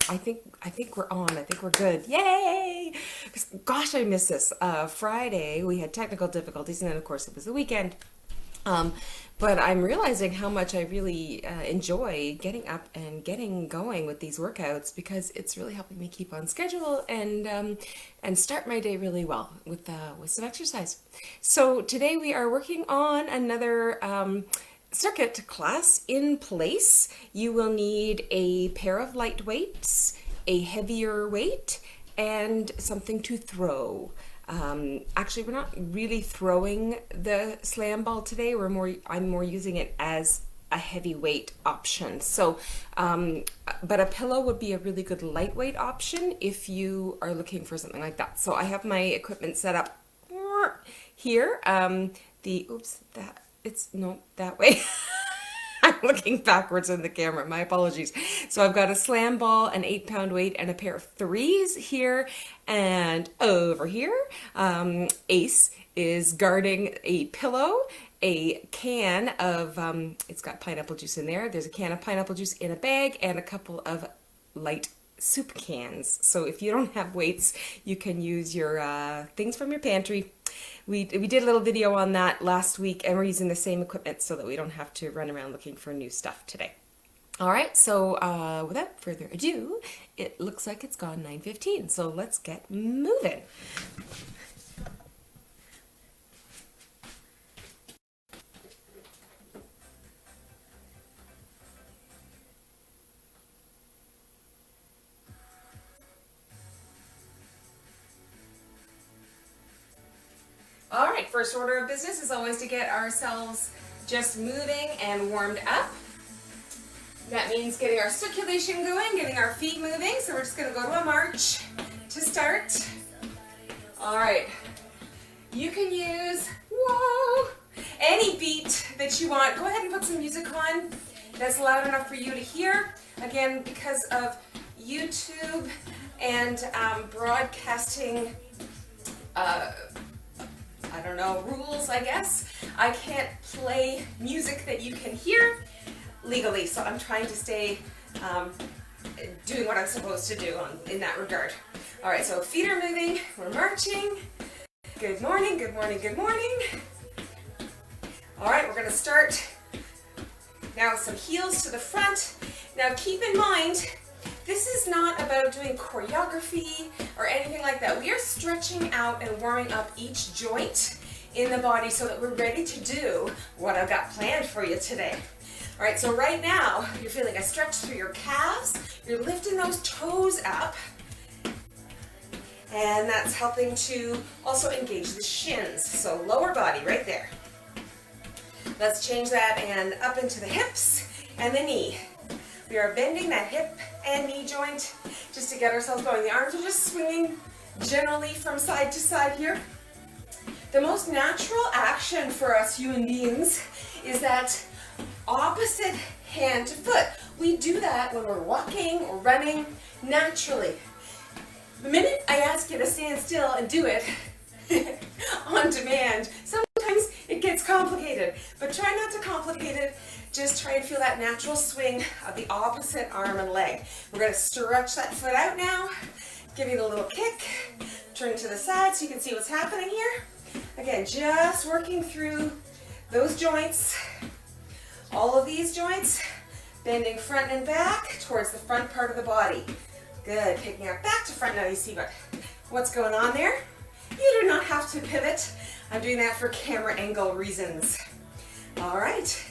I think we're on. I think we're good. Yay! Gosh, I miss this. Friday we had technical difficulties, and then of course it was the weekend. Um, but I'm realizing how much I really enjoy getting up and getting going with these workouts because it's really helping me keep on schedule and start my day really well with some exercise. So today we are working on another circuit class in place. You will need a pair of light weights, a heavier weight, and something to throw. Actually, we're not really throwing the slam ball today. I'm more using it as a heavyweight option. So, but a pillow would be a really good lightweight option if you are looking for something like that. So I have my equipment set up here. It's no, that way. I'm looking backwards in the camera. My apologies. So I've got a slam ball, an 8-pound weight, and a pair of threes here. And over here, Ace is guarding a pillow, a can of, it's got pineapple juice in there. There's a can of pineapple juice in a bag and a couple of light soup cans. So if you don't have weights, you can use your things from your pantry. We did a little video on that last week, and we're using the same equipment so that we don't have to run around looking for new stuff today. All right, so without further ado, it looks like it's gone 9:15, so let's get moving. All right, first order of business is always to get ourselves just moving and warmed up. That means getting our circulation going, getting our feet moving. So we're just gonna go to a march to start. All right, you can use, whoa, any beat that you want. Go ahead and put some music on that's loud enough for you to hear. Again, because of YouTube and broadcasting, I don't know, rules, I guess. I can't play music that you can hear legally, so I'm trying to stay doing what I'm supposed to do in that regard. All right, so feet are moving, we're marching. Good morning, good morning, good morning. All right, we're gonna start now with some heels to the front. Now keep in mind, this is not about doing choreography or anything like that. We are stretching out and warming up each joint in the body so that we're ready to do what I've got planned for you today. All right, so right now, you're feeling a stretch through your calves. You're lifting those toes up. And that's helping to also engage the shins. So lower body right there. Let's change that and up into the hips and the knee. We are bending that hip and knee joint just to get ourselves going. The arms are just swinging generally from side to side here. The most natural action for us human beings is that opposite hand to foot. We do that when we're walking or running naturally. The minute I ask you to stand still and do it on demand, sometimes it gets complicated, but try not to complicate it. Just try and feel that natural swing of the opposite arm and leg. We're going to stretch that foot out now, give it a little kick, turn to the side so you can see what's happening here. Again, just working through those joints, all of these joints, bending front and back towards the front part of the body. Good, picking up back to front. Now you see what's going on there. You do not have to pivot. I'm doing that for camera angle reasons. All right.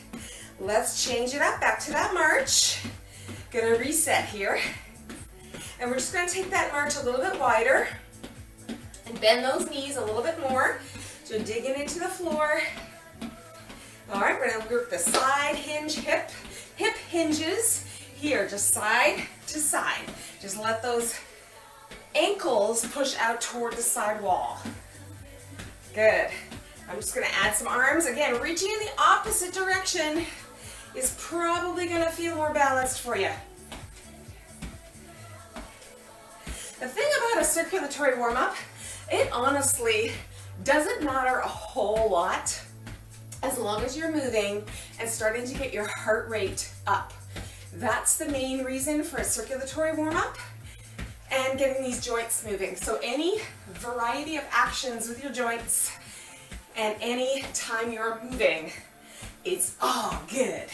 Let's change it up, back to that march. Gonna reset here. And we're just gonna take that march a little bit wider and bend those knees a little bit more. So digging into the floor. All right, we're gonna work the side hinge, hip hinges here, just side to side. Just let those ankles push out toward the side wall. Good. I'm just gonna add some arms. Again, reaching in the opposite direction is probably gonna feel more balanced for you. The thing about a circulatory warm-up, it honestly doesn't matter a whole lot as long as you're moving and starting to get your heart rate up. That's the main reason for a circulatory warm-up and getting these joints moving. So any variety of actions with your joints and any time you're moving, it's all good.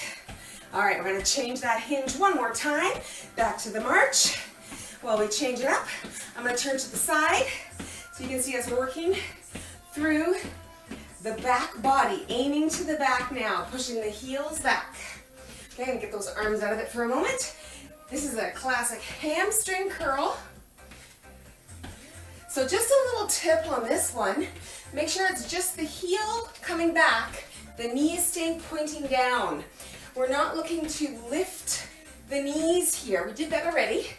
All right, we're gonna change that hinge one more time. Back to the march. While we change it up, I'm gonna turn to the side so you can see us working through the back body, aiming to the back now, pushing the heels back. Okay, and get those arms out of it for a moment. This is a classic hamstring curl. So just a little tip on this one, make sure it's just the heel coming back, the knee is staying pointing down. We're not looking to lift the knees here. We did that already.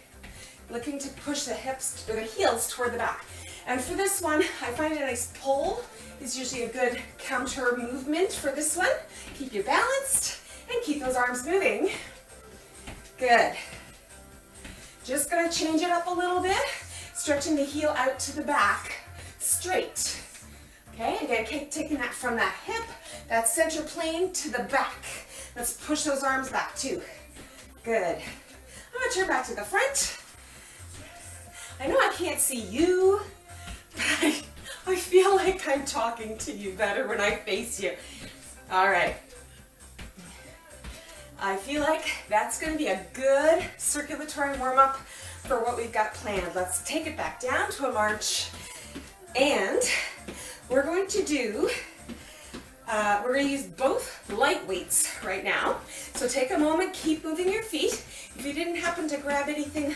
Looking to push the hips or the heels toward the back. And for this one, I find a nice pull is usually a good counter movement for this one. Keep you balanced and keep those arms moving. Good. Just gonna change it up a little bit, stretching the heel out to the back, straight. Okay, again, taking that from that hip, that center plane to the back. Let's push those arms back too. Good. I'm gonna turn back to the front. I know I can't see you, but I feel like I'm talking to you better when I face you. All right. I feel like that's going to be a good circulatory warm-up for what we've got planned. Let's take it back down to a march. And we're going to do, we're going to use both light weights right now. So take a moment, keep moving your feet. If you didn't happen to grab anything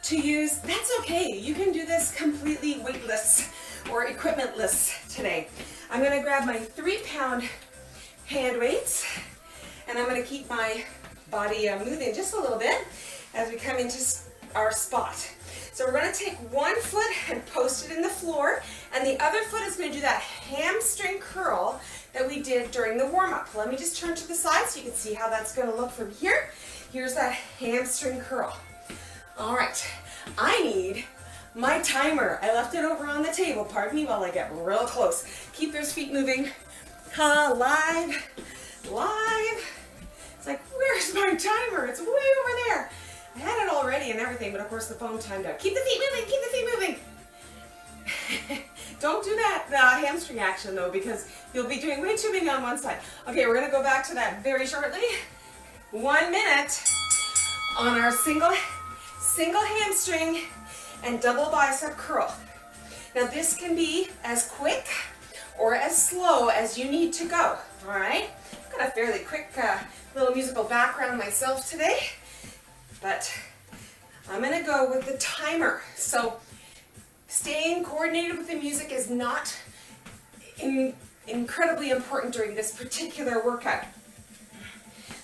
to use, that's okay. You can do this completely weightless or equipmentless today. I'm going to grab my 3-pound hand weights, and I'm going to keep my body moving just a little bit as we come into our spot. So we're going to take one foot and post it in the floor, and the other foot is going to do that hamstring curl that we did during the warm-up. Let me just turn to the side so you can see how that's going to look from here. Here's that hamstring curl. All right, I need my timer. I left it over on the table. Pardon me while I get real close. Keep those feet moving. Live. It's like, where's my timer? It's way over there. I had it already and everything, but of course the phone timed out. Keep the feet moving, keep the feet moving. Don't do that hamstring action though, because you'll be doing way too many on one side. Okay, we're gonna go back to that very shortly. 1 minute on our single hamstring and double bicep curl. Now this can be as quick or as slow as you need to go, all right? I've got a fairly quick little musical background myself today, but I'm gonna go with the timer. So staying coordinated with the music is not incredibly important during this particular workout.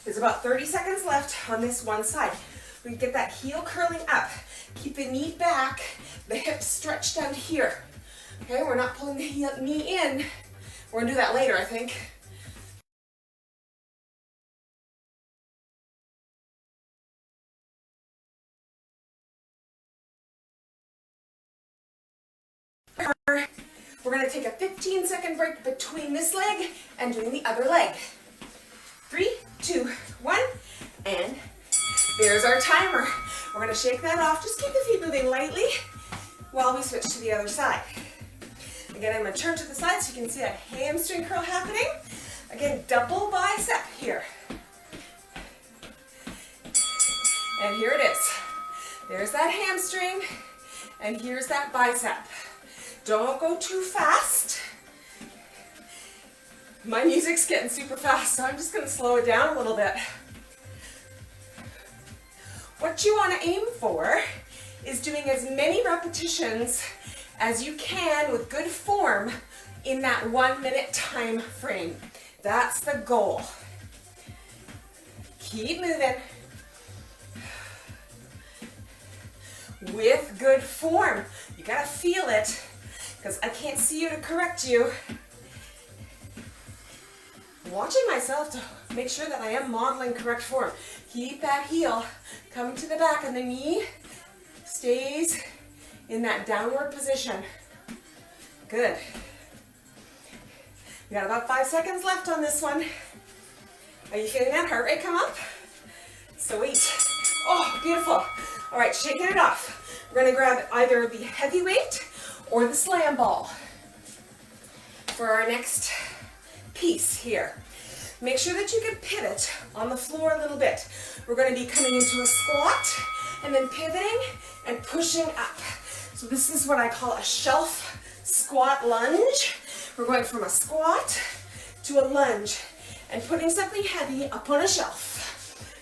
There's about 30 seconds left on this one side. We can get that heel curling up. Keep the knee back, the hips stretched out here. Okay, we're not pulling the knee in. We're gonna do that later, I think. We're gonna take a 15-second break between this leg and doing the other leg. 3, 2, 1, and there's our timer. We're gonna shake that off. Just keep the feet moving lightly while we switch to the other side. Again, I'm gonna turn to the side so you can see that hamstring curl happening. Again, double bicep here. And here it is. There's that hamstring, and here's that bicep. Don't go too fast. My music's getting super fast, so I'm just gonna slow it down a little bit. What you wanna aim for is doing as many repetitions as you can with good form in that 1 minute time frame. That's the goal. Keep moving. With good form. You gotta feel it, because I can't see you to correct you. I'm watching myself to make sure that I am modeling correct form. Keep that heel coming to the back and the knee stays in that downward position. Good. We got about 5 seconds left on this one. Are you feeling that heart rate come up? Sweet. Oh, beautiful. All right, shaking it off. We're gonna grab either the heavy weight or the slam ball for our next piece here. Make sure that you can pivot on the floor a little bit. We're gonna be coming into a squat and then pivoting and pushing up. So this is what I call a shelf squat lunge. We're going from a squat to a lunge and putting something heavy up on a shelf.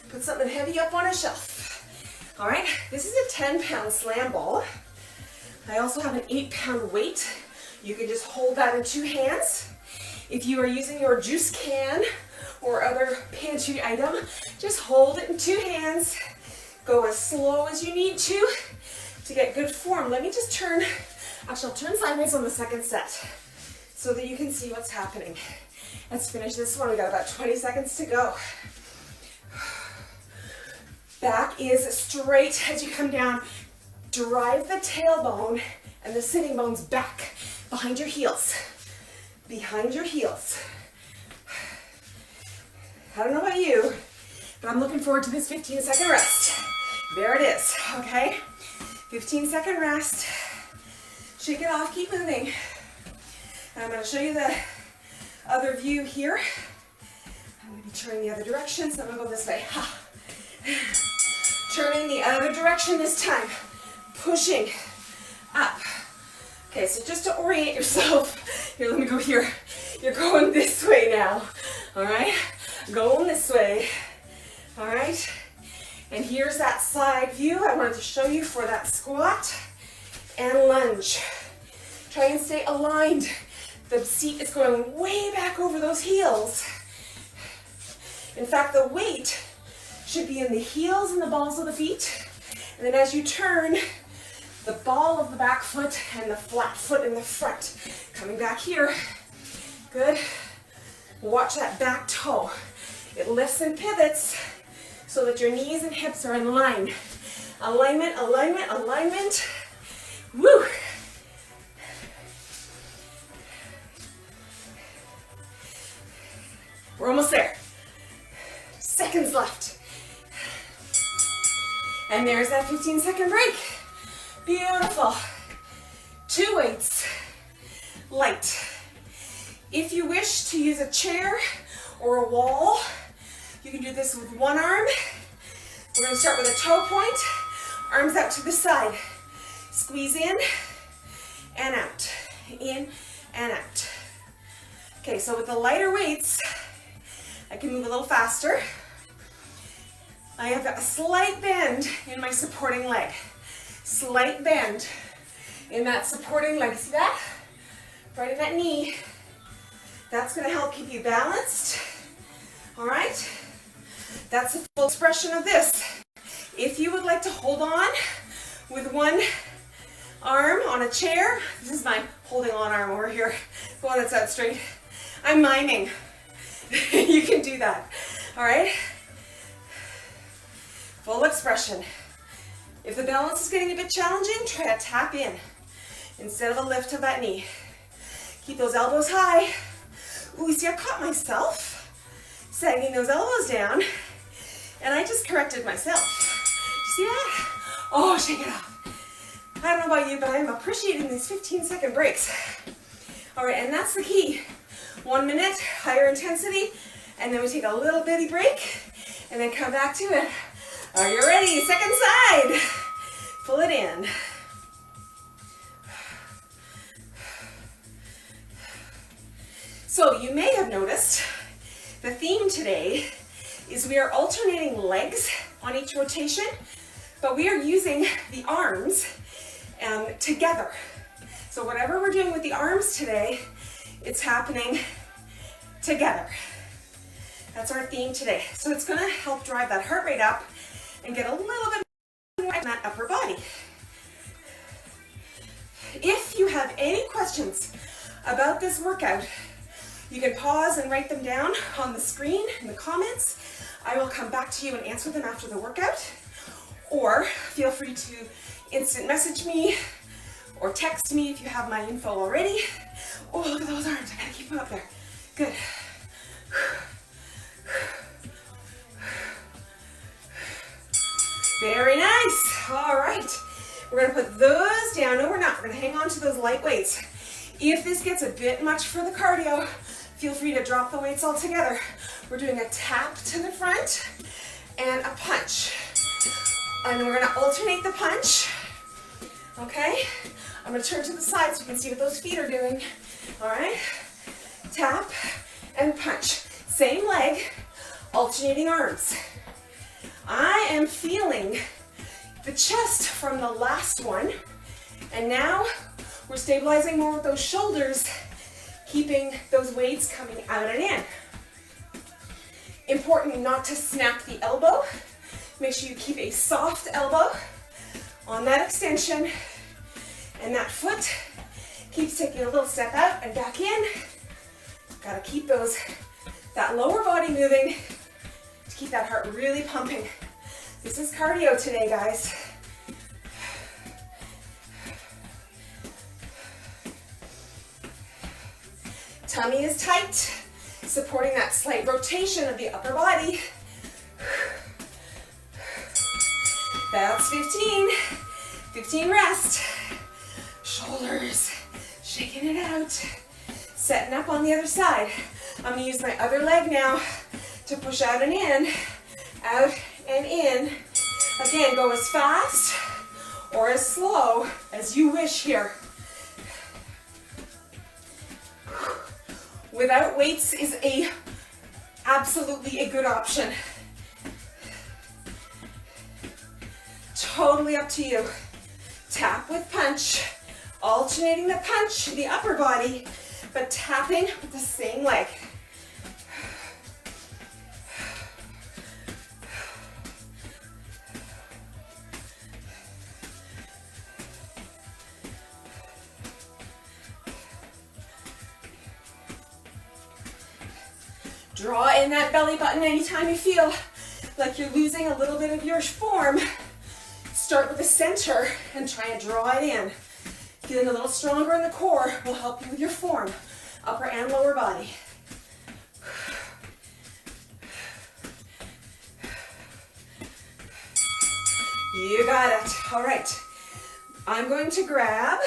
Put something heavy up on a shelf. All right, this is a 10-pound slam ball. I also have an 8-pound weight. You can just hold that in 2 hands. If you are using your juice can or other pantry item, just hold it in 2 hands. Go as slow as you need to get good form. Let me just turn, actually I'll turn sideways on the second set so that you can see what's happening. Let's finish this one. We got about 20 seconds to go. Back is straight as you come down. Drive the tailbone and the sitting bones back behind your heels. Behind your heels. I don't know about you, but I'm looking forward to this 15-second rest. There it is, okay? 15-second rest. Shake it off, keep moving. And I'm going to show you the other view here. I'm going to be turning the other direction, so I'm going to go this way. Ha. Turning the other direction this time. Pushing up. Okay, so just to orient yourself, here, let me go here. You're going this way now, all right? Going this way, all right? And here's that side view I wanted to show you for that squat and lunge. Try and stay aligned. The seat is going way back over those heels. In fact, the weight should be in the heels and the balls of the feet. And then as you turn, the ball of the back foot and the flat foot in the front. Coming back here. Good. Watch that back toe. It lifts and pivots so that your knees and hips are in line. Alignment, alignment, alignment. Woo! We're almost there. Seconds left. And there's that 15-second break. Beautiful. 2 weights. Light. If you wish to use a chair or a wall, you can do this with one arm. We're going to start with a toe point, arms out to the side. Squeeze in and out, in and out. Okay, so with the lighter weights, I can move a little faster. I have a slight bend in my supporting leg. Slight bend in that supporting leg. See that? Right in that knee. That's going to help keep you balanced. All right? That's the full expression of this. If you would like to hold on with one arm on a chair, this is my holding on arm over here, the one that's out straight. I'm miming. You can do that. All right? Full expression. If the balance is getting a bit challenging, try to tap in instead of a lift of that knee. Keep those elbows high. Ooh, you see, I caught myself sagging those elbows down, and I just corrected myself. You see that? Oh, shake it off. I don't know about you, but I'm appreciating these 15-second breaks. All right, and that's the key. 1 minute, higher intensity, and then we take a little bitty break, and then come back to it. Are you ready? Second side. Pull it in. So you may have noticed the theme today is we are alternating legs on each rotation, but we are using the arms together. So whatever we're doing with the arms today, it's happening together. That's our theme today. So it's going to help drive that heart rate up and get a little bit more in that upper body. If you have any questions about this workout, you can pause and write them down on the screen in the comments. I will come back to you and answer them after the workout. Or feel free to instant message me or text me if you have my info already. Oh, look at those arms. I gotta keep them up there. Good. Very nice. All right. We're going to put those down. No, we're not. We're going to hang on to those light weights. If this gets a bit much for the cardio, feel free to drop the weights altogether. We're doing a tap to the front and a punch. And then we're going to alternate the punch. Okay? I'm going to turn to the side so you can see what those feet are doing. All right? Tap and punch. Same leg, alternating arms. I am feeling the chest from the last one, and now we're stabilizing more with those shoulders, keeping those weights coming out and in. Important not to snap the elbow. Make sure you keep a soft elbow on that extension, and that foot keeps taking a little step out and back in. Gotta keep that lower body moving to keep that heart really pumping. This is cardio today, guys. Tummy is tight, supporting that slight rotation of the upper body. That's 15. 15 rest. Shoulders, shaking it out. Setting up on the other side. I'm gonna use my other leg now to push out and in, out and in. Again, go as fast or as slow as you wish here. Without weights is absolutely a good option. Totally up to you. Tap with punch, alternating the punch, the upper body, but tapping with the same leg. Draw in that belly button anytime you feel like you're losing a little bit of your form. Start with the center and try and draw it in. Feeling a little stronger in the core will help you with your form, upper and lower body. You got it. All right. I'm going to grab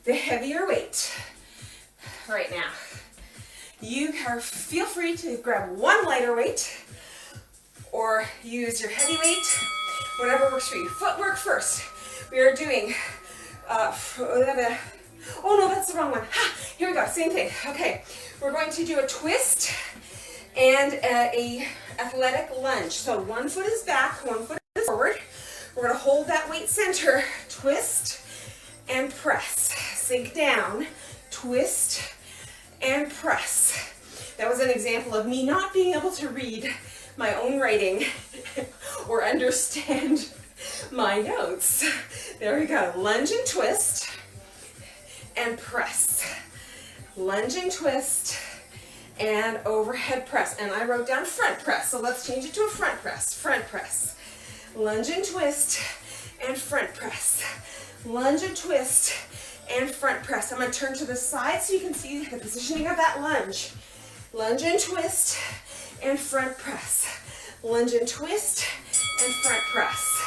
the heavier weight right now. Feel free to grab one lighter weight or use your heavy weight, whatever works for you. Footwork first. We are doing, oh no, that's the wrong one. Here we go, same thing. Okay, we're going to do a twist and a athletic lunge. So one foot is back, one foot is forward. We're gonna hold that weight center, twist and press. Sink down, twist and press. That was an example of me not being able to read my own writing or understand my notes. There we go. Lunge and twist and press. Lunge and twist and overhead press. And I wrote down front press, so let's change it to a front press. Front press. Lunge and twist and front press. Lunge and twist and front press. I'm going to turn to the side so you can see the positioning of that lunge. Lunge and twist and front press. Lunge and twist and front press.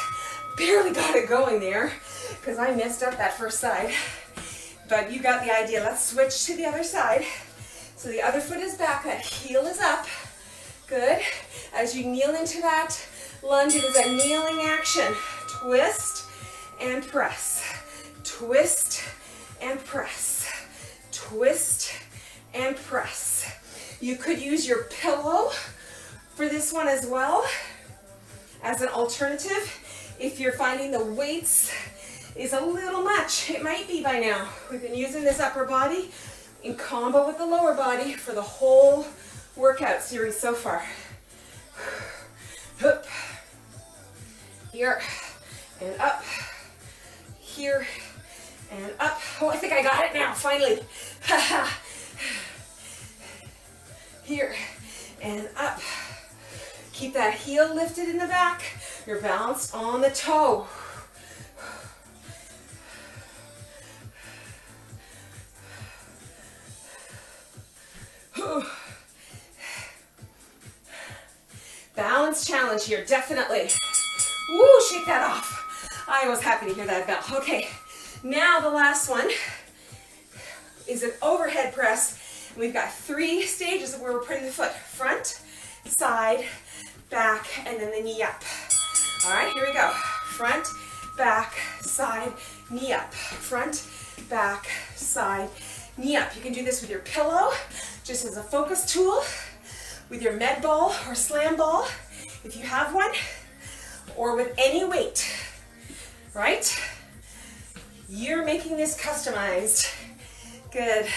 Barely got it going there because I messed up that first side. But you got the idea. Let's switch to the other side. So the other foot is back, that heel is up. Good. As you kneel into that lunge, it is a kneeling action. Twist and press. Twist and press. Twist and press. You could use your pillow for this one as well as an alternative. If you're finding the weights is a little much, it might be by now. We've been using this upper body in combo with the lower body for the whole workout series so far. Up, here, and up, here, and up. Oh, I think I got it now, finally. Here, and up. Keep that heel lifted in the back. You're balanced on the toe. Balance challenge here, definitely. shake that off. I was happy to hear that bell. Okay, now the last one is an overhead press. And we've got 3 stages of where we're putting the foot front, side, back, and then the knee up. All right, here we go. Front, back, side, knee up. Front, back, side, knee up. You can do this with your pillow, just as a focus tool, with your med ball or slam ball, if you have one, or with any weight, right? You're making this customized. Good.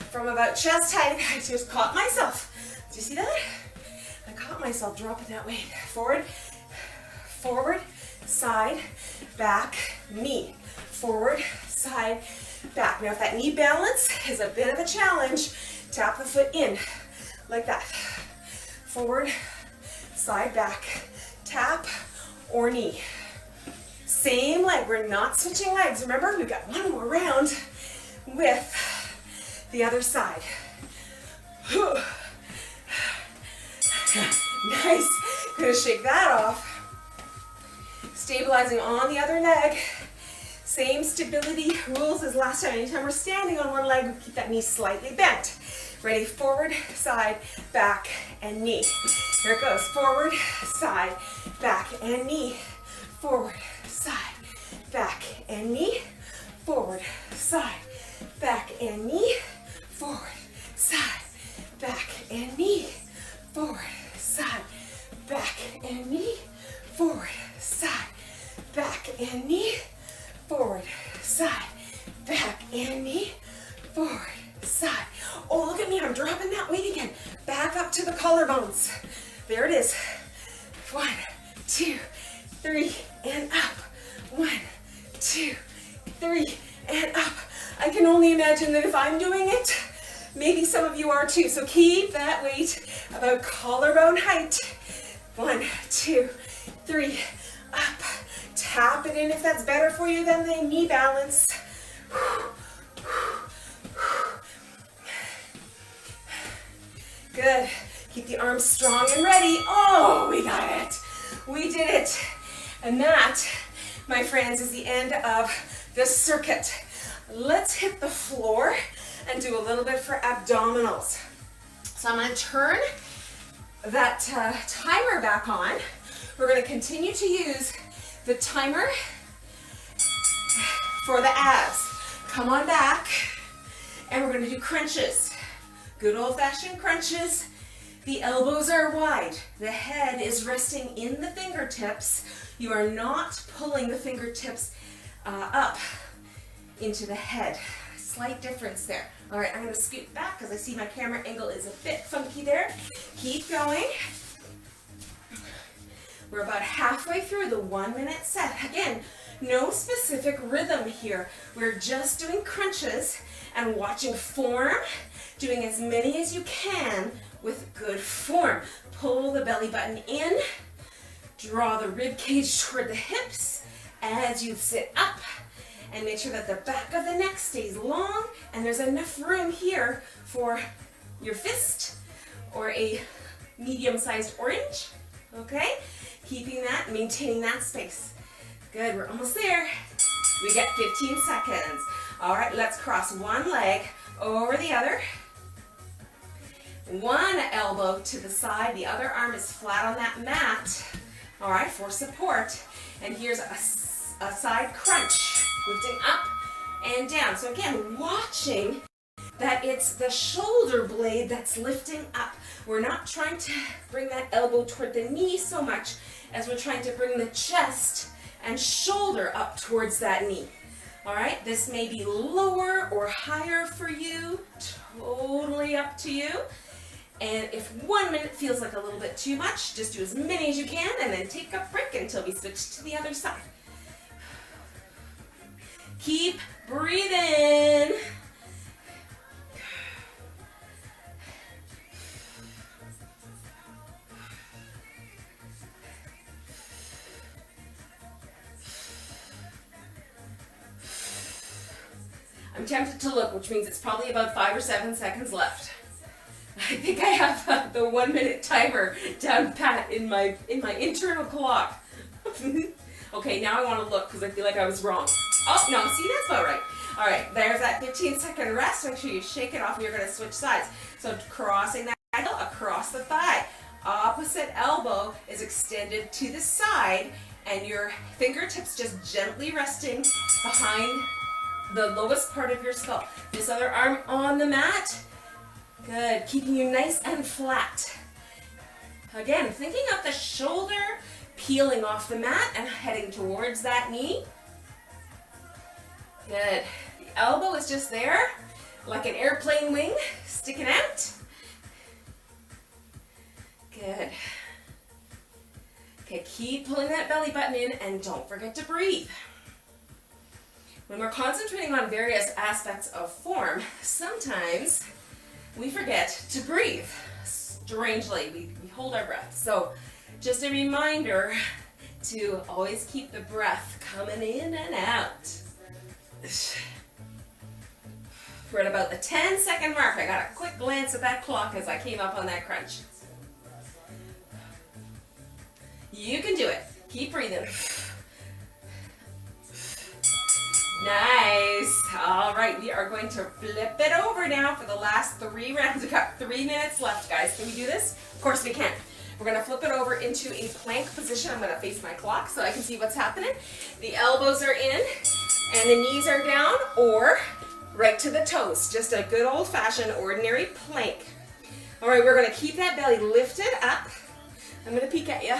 From about chest height, I just caught myself. Do you see that? I caught myself dropping that weight. Forward, forward, side, back, knee. Forward, side, back. Now if that knee balance is a bit of a challenge, tap the foot in, like that. Forward, side, back, tap, or knee. Same leg, we're not switching legs. Remember, we've got one more round with the other side. Nice, gonna shake that off. Stabilizing on the other leg. Same stability rules as last time. Anytime we're standing on one leg, we keep that knee slightly bent. Ready, forward, side, back, and knee. Here it goes, forward, side, back, and knee. Forward, side, back, and knee. Forward, side, back, and knee. Forward, side, back, and knee. Forward, side, back, and knee. Forward, side, back, and knee. Forward, side, back, and knee. Forward, side. Oh, look at me, I'm dropping that weight again. Back up to the collarbones. There it is. 1, 2, 3, and up. 1, 2, 3, and up. I can only imagine that if I'm doing it, maybe some of you are too. So keep that weight about collarbone height. 1, 2, 3, up. Tap it in if that's better for you than the knee balance. Good. Keep the arms strong and ready. Oh, we got it. We did it. And that, my friends, is the end of the circuit. Let's hit the floor and do a little bit for abdominals. So I'm going to turn that timer back on. We're going to continue to use the timer for the abs. Come on back, and we're going to do crunches. Good old-fashioned crunches. The elbows are wide. The head is resting in the fingertips. You are not pulling the fingertips up into the head. Slight difference there. All right, I'm going to scoot back because I see my camera angle is a bit funky there. Keep going. We're about halfway through the 1-minute set. Again, no specific rhythm here. We're just doing crunches and watching form, doing as many as you can with good form. Pull the belly button in, draw the rib cage toward the hips as you sit up, and make sure that the back of the neck stays long and there's enough room here for your fist or a medium-sized orange, okay? Keeping that, maintaining that space. Good, we're almost there. We got 15 seconds. All right, let's cross one leg over the other. One elbow to the side, the other arm is flat on that mat. All right, for support. And here's a side crunch, lifting up and down. So again, watching that it's the shoulder blade that's lifting up. We're not trying to bring that elbow toward the knee so much as we're trying to bring the chest and shoulder up towards that knee. All right, this may be lower or higher for you, totally up to you. And if 1 minute feels like a little bit too much, just do as many as you can and then take a break until we switch to the other side. Keep breathing. I'm tempted to look, which means it's probably about 5 or 7 seconds left. I think think I have the 1 minute timer down pat in my internal clock. Okay, now I want to look because I feel like I was wrong. Oh, no, see, that's about right. All right, there's that 15-second rest. Make sure you shake it off and you're going to switch sides. So crossing that heel across the thigh. Opposite elbow is extended to the side and your fingertips just gently resting behind the lowest part of your skull. This other arm on the mat. Good, keeping you nice and flat. Again, thinking of the shoulder peeling off the mat and heading towards that knee. Good. The elbow is just there, like an airplane wing sticking out. Good. Okay, keep pulling that belly button in and don't forget to breathe. When we're concentrating on various aspects of form, sometimes we forget to breathe. Strangely, we hold our breath. So just a reminder to always keep the breath coming in and out. We're at about the 10-second mark. I got a quick glance at that clock as I came up on that crunch. You can do it. Keep breathing. Nice. All right, we are going to flip it over now for the last 3 rounds. We've got 3 minutes left, guys. Can we do this? Of course we can. We're going to flip it over into a plank position. I'm going to face my clock so I can see what's happening. The elbows are in and the knees are down or right to the toes. Just a good old-fashioned ordinary plank. All right, we're going to keep that belly lifted up. I'm going to peek at you.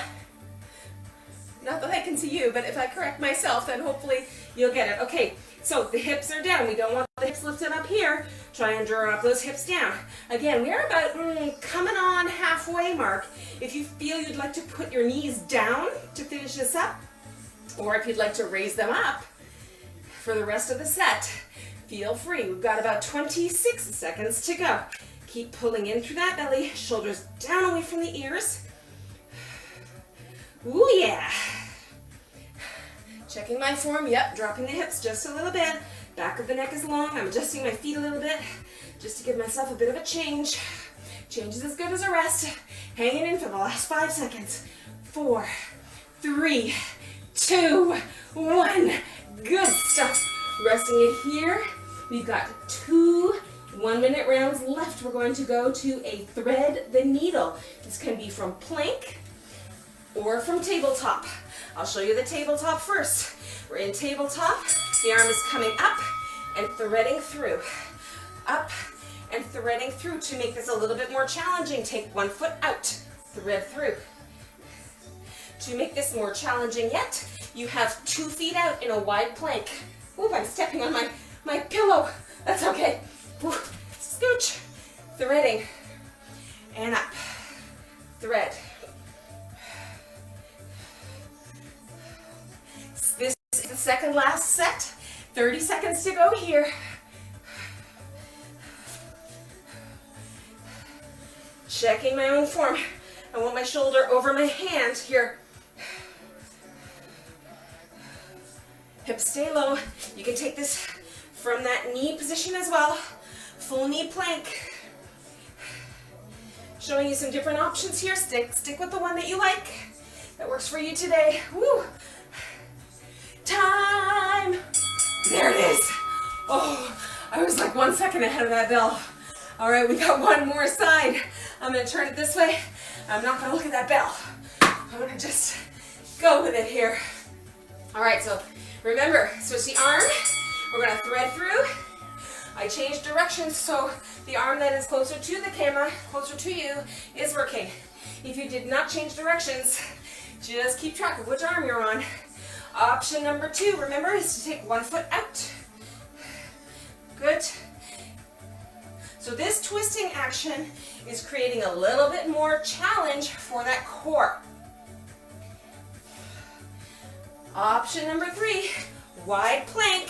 Not that I can see you, but if I correct myself, then hopefully you'll get it. Okay, so the hips are down. We don't want the hips lifted up here. Try and draw up those hips down. Again, we're about coming on halfway mark. If you feel you'd like to put your knees down to finish this up, or if you'd like to raise them up for the rest of the set, feel free. We've got about 26 seconds to go. Keep pulling in through that belly, shoulders down away from the ears. Ooh, yeah. Checking my form, yep, dropping the hips just a little bit. Back of the neck is long. I'm adjusting my feet a little bit just to give myself a bit of a change. Change is as good as a rest. Hanging in for the last 5 seconds. 4, 3, 2, 1. Good stuff. Resting it here. We've got 2 1-minute rounds left. We're going to go to a thread the needle. This can be from plank or from tabletop. I'll show you the tabletop first. We're in tabletop. The arm is coming up and threading through. Up and threading through. To make this a little bit more challenging, take 1 foot out, thread through. To make this more challenging yet, you have 2 feet out in a wide plank. Ooh, I'm stepping on my pillow. That's okay. Ooh, scooch. Threading. And up. Thread. This is the second last set. 30 seconds to go here. Checking my own form. I want my shoulder over my hand here. Hips stay low. You can take this from that knee position as well. Full knee plank. Showing you some different options here. Stick with the one that you like, that works for you today. Woo! Time! There it is. Oh, I was like 1 second ahead of that bell. All right, we got one more side. I'm gonna turn it this way. I'm not gonna look at that bell. I'm gonna just go with it here. All right, so remember, switch the arm. We're gonna thread through. I changed directions, so the arm that is closer to the camera, closer to you, is working. If you did not change directions, just keep track of which arm you're on. Option number 2, remember, is to take 1 foot out. Good. So this twisting action is creating a little bit more challenge for that core. Option number 3, wide plank.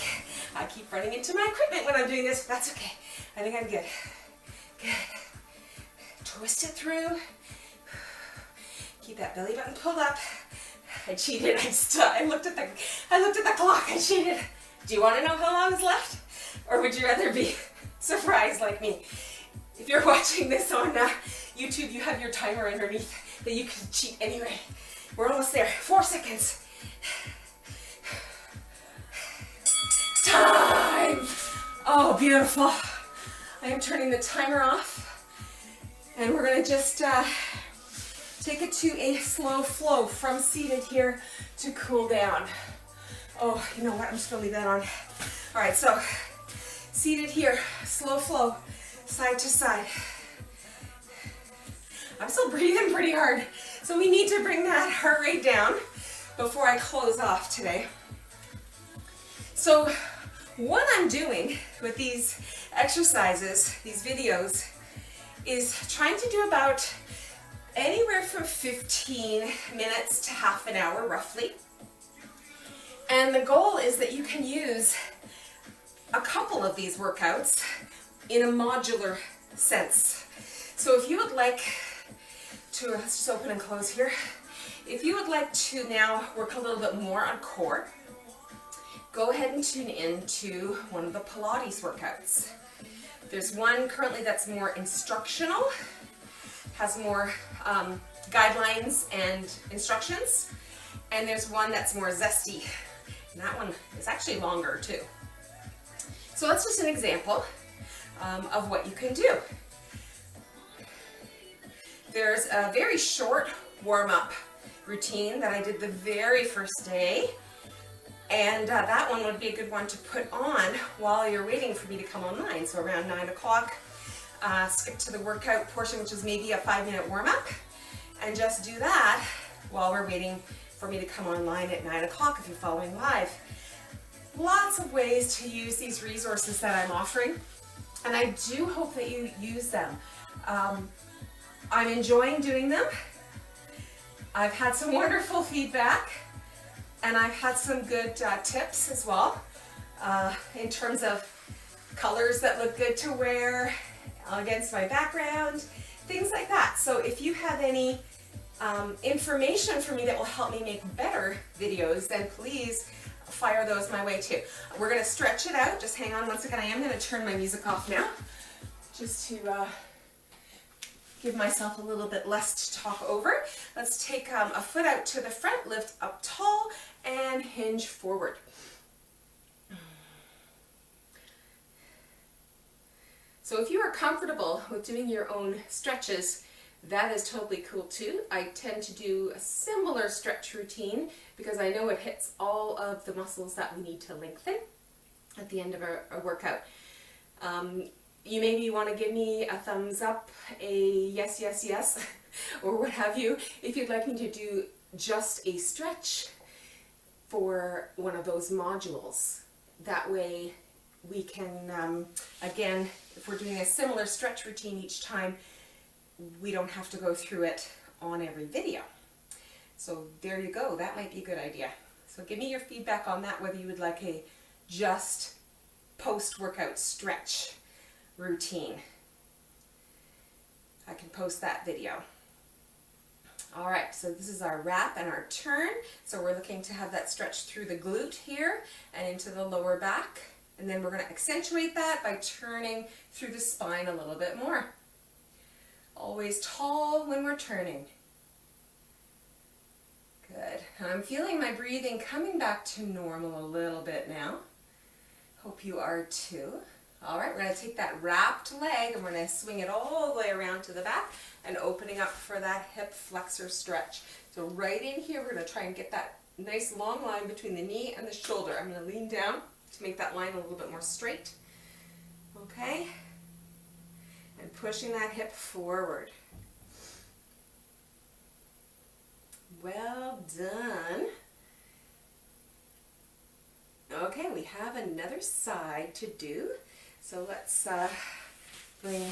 I keep running into my equipment when I'm doing this. That's okay. I think I'm good. Good. Twist it through. Keep that belly button pulled up. I cheated. I looked at the clock. I cheated. Do you want to know how long is left? Or would you rather be surprised like me? If you're watching this on YouTube, you have your timer underneath that you can cheat anyway. We're almost there. 4 seconds. Time! Oh, beautiful. I am turning the timer off. And we're going to just take it to a slow flow from seated here to cool down. Oh, you know what? I'm just going to leave that on. All right, so seated here, slow flow, side to side. I'm still breathing pretty hard, so we need to bring that heart rate down before I close off today. So what I'm doing with these exercises, these videos, is trying to do about anywhere from 15 minutes to half an hour, roughly. And the goal is that you can use a couple of these workouts in a modular sense. So if you would like to, let's just open and close here. If you would like to now work a little bit more on core, go ahead and tune into one of the Pilates workouts. There's one currently that's more instructional, has more guidelines and instructions, and there's one that's more zesty, and that one is actually longer too. So that's just an example of what you can do. There's a very short warm-up routine that I did the very first day, and that one would be a good one to put on while you're waiting for me to come online. So around 9 o'clock, skip to the workout portion, which is maybe a 5-minute warm-up, and just do that while we're waiting for me to come online at 9 o'clock if you're following live. Lots of ways to use these resources that I'm offering, and I do hope that you use them. I'm enjoying doing them. I've had some wonderful feedback, and I've had some good tips as well in terms of colors that look good to wear against my background, things like that. So if you have any information for me that will help me make better videos, then please fire those my way too. We're going to stretch it out. Just hang on one second. I am going to turn my music off now just to give myself a little bit less to talk over. Let's take a foot out to the front, lift up tall, and hinge forward. So if you are comfortable with doing your own stretches, that is totally cool too. I tend to do a similar stretch routine because I know it hits all of the muscles that we need to lengthen at the end of a workout. You maybe want to give me a thumbs up, a yes, yes, yes, or what have you, if you'd like me to do just a stretch for one of those modules. That way we can, again, if we're doing a similar stretch routine each time, we don't have to go through it on every video. So there you go, that might be a good idea. So give me your feedback on that, whether you would like a just post-workout stretch routine. I can post that video. All right, so this is our wrap and our turn. So we're looking to have that stretch through the glute here and into the lower back. And then we're going to accentuate that by turning through the spine a little bit more. Always tall when we're turning. Good. And I'm feeling my breathing coming back to normal a little bit now. Hope you are too. All right, we're going to take that wrapped leg and we're going to swing it all the way around to the back and opening up for that hip flexor stretch. So right in here, we're going to try and get that nice long line between the knee and the shoulder. I'm going to lean down to make that line a little bit more straight. Okay? And pushing that hip forward. Well done. Okay, we have another side to do. So let's bring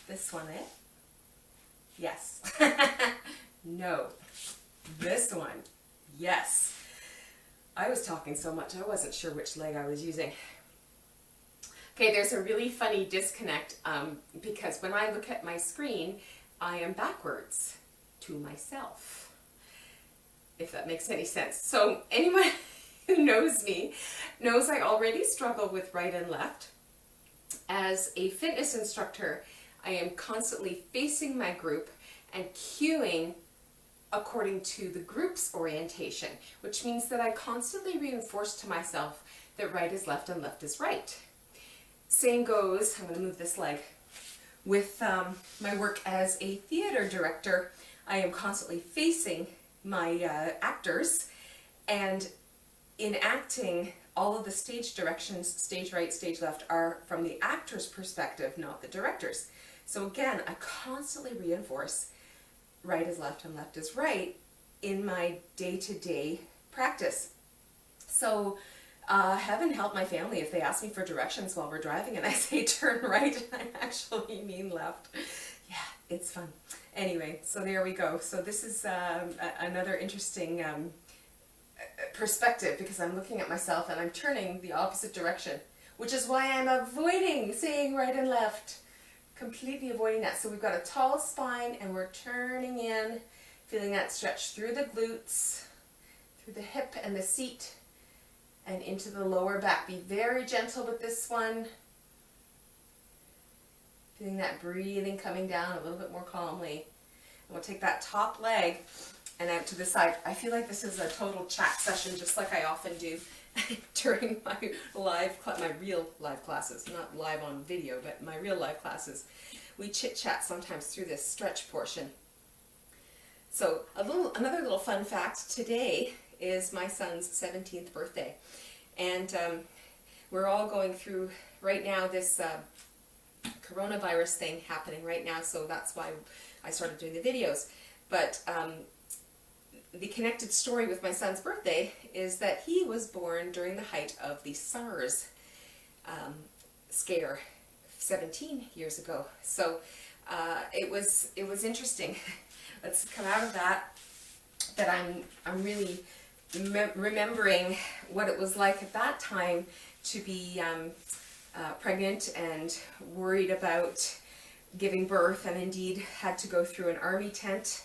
this one in. Yes. No. This one. Yes. I was talking so much I wasn't sure which leg I was using. Okay, there's a really funny disconnect because when I look at my screen, I am backwards to myself, if that makes any sense. So anyone who knows me knows I already struggle with right and left. As a fitness instructor, I am constantly facing my group and cueing according to the group's orientation, which means that I constantly reinforce to myself that right is left and left is right. Same goes, I'm going to move this leg, with my work as a theater director. I am constantly facing my actors, and in acting, all of the stage directions, stage right, stage left, are from the actor's perspective, not the director's. So again, I constantly reinforce right is left and left is right in my day-to-day practice. So heaven help my family if they ask me for directions while we're driving and I say turn right and I actually mean left. Yeah, it's fun. Anyway, so there we go. So this is another interesting perspective, because I'm looking at myself and I'm turning the opposite direction, which is why I'm avoiding saying right and left. Completely avoiding that. So we've got a tall spine and we're turning in, feeling that stretch through the glutes, through the hip and the seat, and into the lower back. Be very gentle with this one. Feeling that breathing coming down a little bit more calmly. And we'll take that top leg and out to the side. I feel like this is a total chat session, just like I often do during my real live classes, not live on video, but my real live classes. We chit chat sometimes through this stretch portion. So another little fun fact today is my son's 17th birthday, and we're all going through right now this coronavirus thing happening right now, so that's why I started doing the videos. But the connected story with my son's birthday is that he was born during the height of the SARS scare 17 years ago. So it was interesting. Let's come out of that I'm really remembering what it was like at that time to be pregnant and worried about giving birth, and indeed had to go through an army tent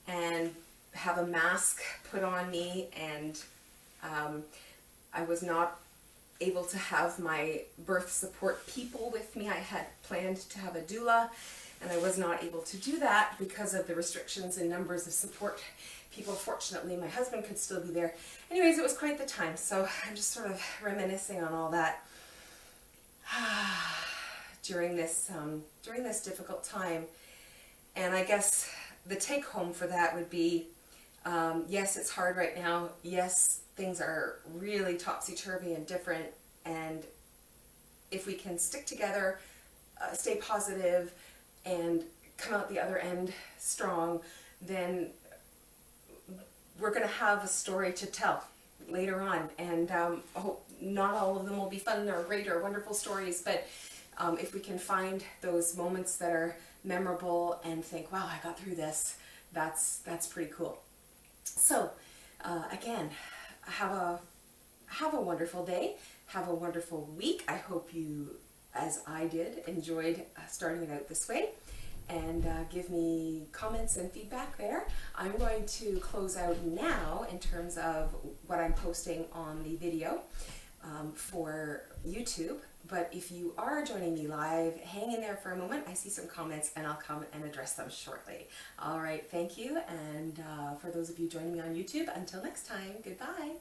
and have a mask put on me, and I was not able to have my birth support people with me. I had planned to have a doula, and I was not able to do that because of the restrictions in numbers of support people. Fortunately, my husband could still be there. Anyways, it was quite the time, so I'm just sort of reminiscing on all that during this difficult time. And I guess the take home for that would be, yes, it's hard right now. Yes, things are really topsy-turvy and different. And if we can stick together, stay positive, and come out the other end strong, then we're going to have a story to tell later on. And I hope not all of them will be fun or great or wonderful stories, but if we can find those moments that are memorable and think, wow, I got through this, that's pretty cool. So again, have a wonderful day, have a wonderful week. I hope you, as I did, enjoyed starting it out this way, and give me comments and feedback there. I'm going to close out now in terms of what I'm posting on the video for YouTube. But if you are joining me live, hang in there for a moment. I see some comments and I'll come and address them shortly. All right, thank you. And for those of you joining me on YouTube, until next time, goodbye.